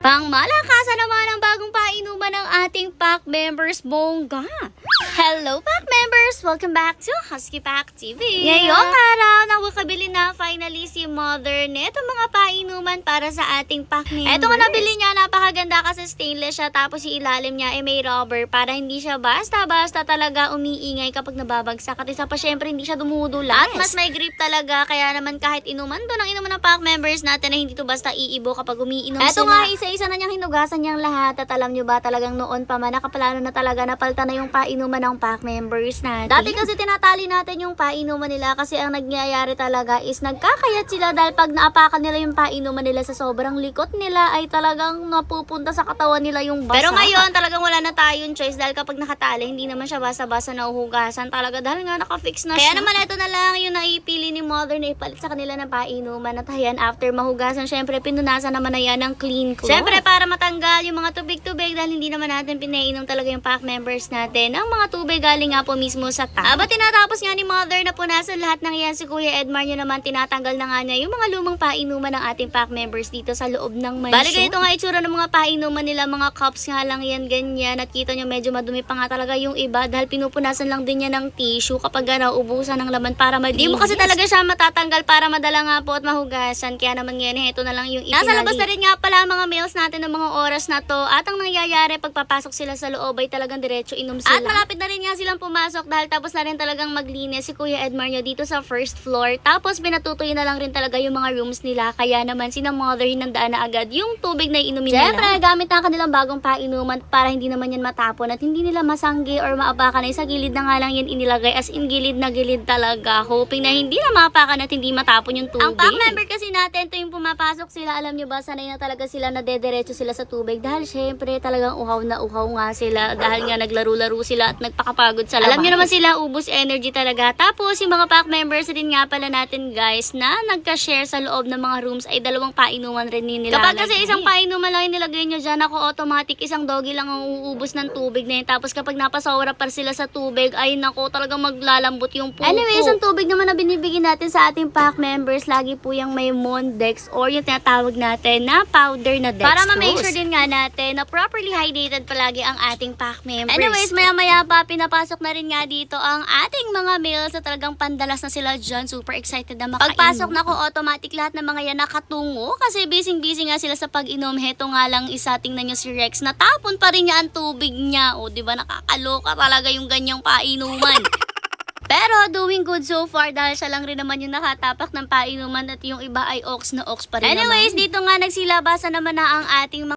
Pangmalakasan naman ang bagong painuman ng ating pack members, bongga! Hello pack members! Welcome back to Husky Pack TV! Ngayong araw, nakakabili na finally si Mother neto mga painuman para sa ating pack members. Ito nga nabili niya, napakaganda kasi stainless siya, tapos yung ilalim niya ay may rubber para hindi siya basta-basta talaga umiingay kapag nababagsak. At isa pa syempre hindi siya dumudulas. At mas may grip talaga, kaya naman kahit inuman to ng inuman ng pack members natin na hindi to basta iibo kapag umiinom sila. Ito nga, isa-isa na niyang hinugasan niyang lahat. At alam niyo ba talagang noon pa man, nakaplano na talaga napalta na yung painuman ng pack members natin. Dati kasi tinatali natin yung painuman nila kasi ang nagyayari talaga is nagkakayat sila dahil pag naapakan nila yung painuman nila sa sobrang likot nila ay talagang napupunta sa katawan nila yung basa. Pero ngayon talagang wala na tayong choice dahil kapag nakatali hindi naman siya basa-basa na uhugasan talaga dahil nga nakafix na siya. Kaya naman ito na lang yung naipili ni Mother na ipalit sa kanila ng painuman. At ayan, after mahugasan syempre pinunasan naman na yan ng clean cloth. Syempre para matanggal yung mga tubig-tubig dahil hindi naman natin pinainom talaga yung pack members natin. Ang mga tubig galing nga po mismo sa tap. Aba tinatapos nga ni Mother na punasan lahat ng yan, si Kuya Edmar niya naman tinatanggal na nga niya yung mga lumang painuman ng ating pack members dito sa loob ng mansion. Bali ganito nga itsura ng mga painuman nila, mga cups nga lang yan ganyan. At kita nyo medyo madumi pa nga talaga yung iba dahil pinupunasan lang din niya ng tissue kapag nauubusan ng laman para malinis. Di mo kasi talaga siya matatanggal para madala nga po at mahugasan. Kaya naman ngayon ito na lang yung ipinali. Nasa labas na rin nga pala mga meals natin ng mga oras na to. At ang nangyayari pagpapasok sila sa loob ay talagang diretso inom sila. At malapit na rin nga silang pumasok dahil tapos na rin talagang maglinis si Kuya Edmar nyo dito sa first floor. Tapos binatutoy na lang rin talaga yung mga rooms nila. Kaya naman sina Mother hinandaan na agad yung tubig na inumin nila. Siyempre gamit na kanilang bagong painuman para hindi naman yan matapon at hindi nila masanggi or maapakan ay sa gilid na nga lang yan inilagay, as in gilid na gilid talaga, hoping na hindi na maapakan at hindi matapon yung tubig. Ang pack member kasi natin tuwing pumapasok sila, alam nyo ba, sanay na talaga sila na dediretso sila sa tubig dahil syempre talagang uhaw na uhaw nga sila dahil nga naglaro-laro sila at nagpakapagod sa labas. Alam nyo naman sila, ubos energy talaga. Tapos yung mga pack members din nga pala natin guys na nagka-share sa loob ng mga rooms ay dalawang painuman rin nila. Kapag kasi isang painuman lang nilagay nyo dyan, ako automatic isang doggy lang ang uubos ng tubig na yun. Tapos kapag napasawara pa sila sa tubig, ay nako talagang maglalambot yung pupo. Anyways, ang tubig naman na binibigyan natin sa ating pack members, lagi po yung may Mondex or yung tinatawag natin na powder na dextrose. Para ma-make sure din nga natin na properly hydrated palagi ang ating pack members. Anyways, maya-maya pa, pinapasok na rin nga dito ang ating mga meals na talagang pandalas na sila dyan. Super excited na makainom. Pagpasok na ko, automatic lahat ng mga yan nakatungo kasi busy-busy nga sila sa pag-inom. Heto nga lang isa, tingnan nyo si Rex, natapon pa rin niya ang tubig niya. O, diba, nakakaloka talaga yung ganyang painuman. Pero doing good so far dahil siya lang rin naman yung nakatapak ng painuman at yung iba ay ox na ox pa rin. Anyways, naman. Dito nga nagsilabasan naman na ang ating mga